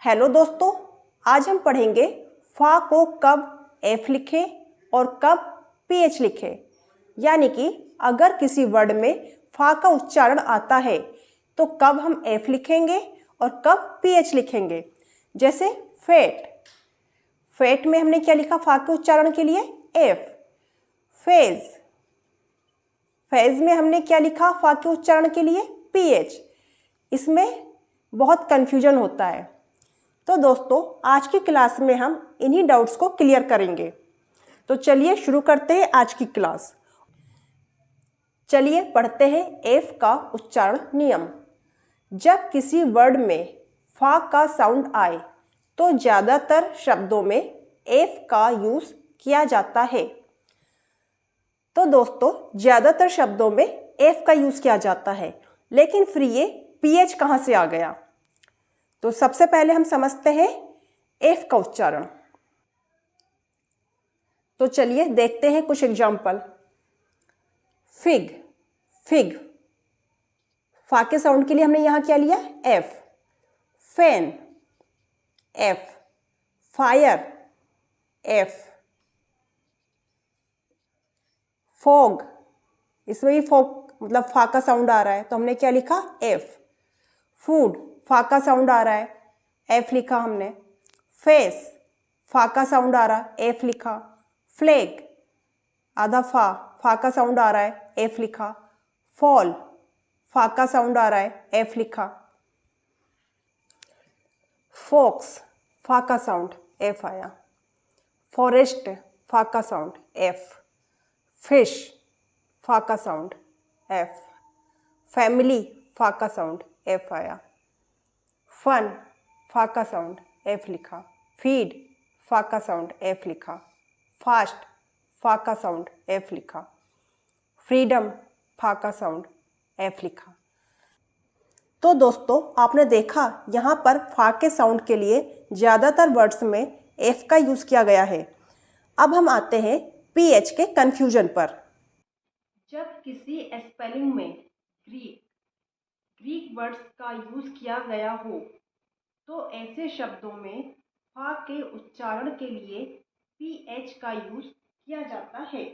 Hello दोस्तों, आज हम पढ़ेंगे फा को कब एफ लिखें और कब पीएच लिखें। यानी कि अगर किसी वर्ड में फा का उच्चारण आता है तो कब हम एफ लिखेंगे और कब पीएच लिखेंगे। जैसे फेट, फेट में हमने क्या लिखा फा के उच्चारण के लिए एफ। फेज, फेज में हमने क्या लिखा फा के उच्चारण के लिए पीएच। इसमें बहुत कन्फ्यूजन होता है। तो दोस्तों, आज की क्लास में हम इन्हीं डाउट्स को क्लियर करेंगे। तो चलिए शुरू करते हैं आज की क्लास। चलिए पढ़ते हैं एफ का उच्चारण नियम। जब किसी वर्ड में फा का साउंड आए तो ज़्यादातर शब्दों में एफ का यूज़ किया जाता है। तो दोस्तों, ज़्यादातर शब्दों में एफ का यूज़ किया जाता है, लेकिन फिर ये पीएच कहाँ से आ गया? तो सबसे पहले हम समझते हैं एफ का उच्चारण। तो चलिए देखते हैं कुछ एग्जाम्पल। फिग, फिग, फा के साउंड के लिए हमने यहाँ क्या लिया F. Fan, F. Fire, F. Fog, इसमें भी फॉग मतलब फा का साउंड आ रहा है तो हमने क्या लिखा एफ। फूड, फा का साउंड आ रहा है, एफ लिखा हमने। फेस, फा का साउंड आ रहा है, एफ लिखा। फ्लैग, आधा फा का साउंड आ रहा है, एफ लिखा। फॉल, फा का साउंड आ रहा है, एफ लिखा। फॉक्स, फा का साउंड, एफ आया। फॉरेस्ट, फा का साउंड, एफ। फिश, फा का साउंड, एफ। फैमिली, फा का साउंड, एफ आया। फन, फा का साउंड, एफ लिखा। फीड, फा का साउंड, एफ लिखा। फास्ट, फा का साउंड, एफ लिखा। फ्रीडम, फा का साउंड, एफ लिखा। तो दोस्तों, आपने देखा यहाँ पर फा के साउंड के लिए ज़्यादातर वर्ड्स में एफ का यूज़ किया गया है। अब हम आते हैं पीएच के कन्फ्यूजन पर। जब किसी स्पेलिंग में ग्रीक वर्ड्स का यूज़ किया गया हो तो ऐसे शब्दों में फा के उच्चारण के लिए पीएच का यूज़ किया जाता है।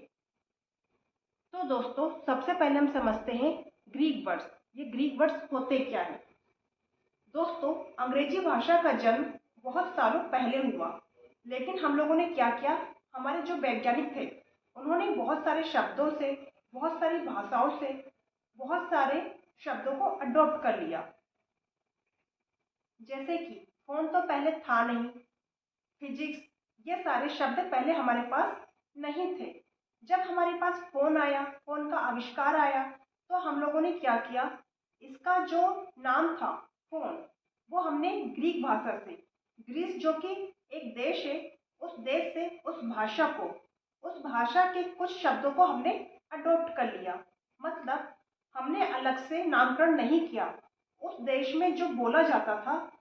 तो दोस्तों, सबसे पहले हम समझते हैं ग्रीक वर्ड्स। ये ग्रीक वर्ड्स होते क्या हैं? दोस्तों, अंग्रेजी भाषा का जन्म बहुत सालों पहले हुआ, लेकिन हम लोगों ने क्या किया, हमारे जो वैज्ञानिक थे उन्होंने बहुत सारे शब्दों से, बहुत सारी भाषाओं से बहुत सारे शब्दों को अडॉप्ट कर लिया। जैसे कि फोन तो पहले था नहीं, फिजिक्स, ये सारे शब्द पहले हमारे पास नहीं थे। जब हमारे पास फोन आया, फोन का आविष्कार आया, तो हम लोगों ने क्या किया, इसका जो नाम था फोन, वो हमने ग्रीक भाषा से, ग्रीस जो कि एक देश है, उस देश से उस भाषा को, उस भाषा के कुछ शब्दों को हमने अडॉप्ट कर लिया। मतलब हमने अलग से नामकरण नहीं किया, उस देश में जो बोला जाता था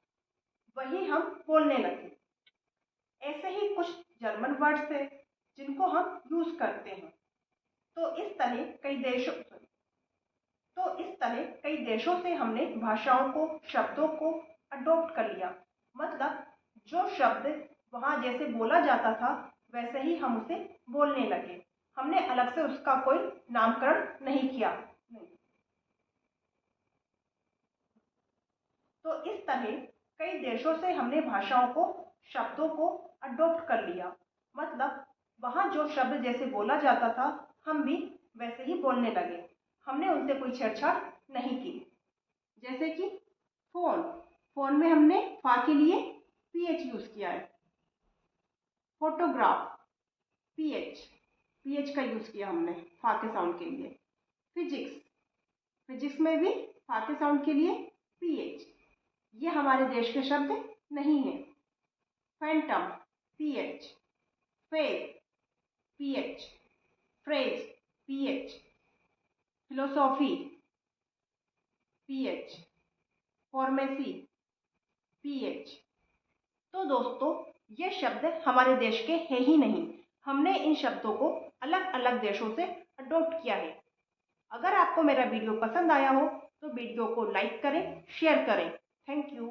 वही हम बोलने लगे। ऐसे ही कुछ जर्मन वर्ड्स है जिनको हम यूज करते हैं। तो इस तरह कई देशों से हमने भाषाओं को, शब्दों को अडॉप्ट कर लिया। मतलब जो शब्द वहाँ जैसे बोला जाता था वैसे ही हम उसे बोलने लगे। हमने अलग से उसका कोई नामकरण नहीं किया। तो इस तरह कई देशों से हमने भाषाओं को, शब्दों को अडॉप्ट कर लिया। मतलब वहाँ जो शब्द जैसे बोला जाता था हम भी वैसे ही बोलने लगे। हमने उनसे कोई छेड़छाड़ नहीं की। जैसे कि फोन, फोन में हमने फा के लिए पीएच यूज किया है। फोटोग्राफ, पीएच, पीएच का यूज किया हमने फा के साउंड के लिए। फिजिक्स, फिजिक्स में भी फा के साउंड के लिए पीएच। ये हमारे देश के शब्द नहीं है। Phantom, pH. Phase, pH. Phrase, pH. Philosophy, pH. Pharmacy, pH. तो दोस्तों, ये शब्द हमारे देश के हैं ही नहीं। हमने इन शब्दों को अलग अलग देशों से अडॉप्ट किया है। अगर आपको मेरा वीडियो पसंद आया हो तो वीडियो को लाइक करें, शेयर करें। Thank you.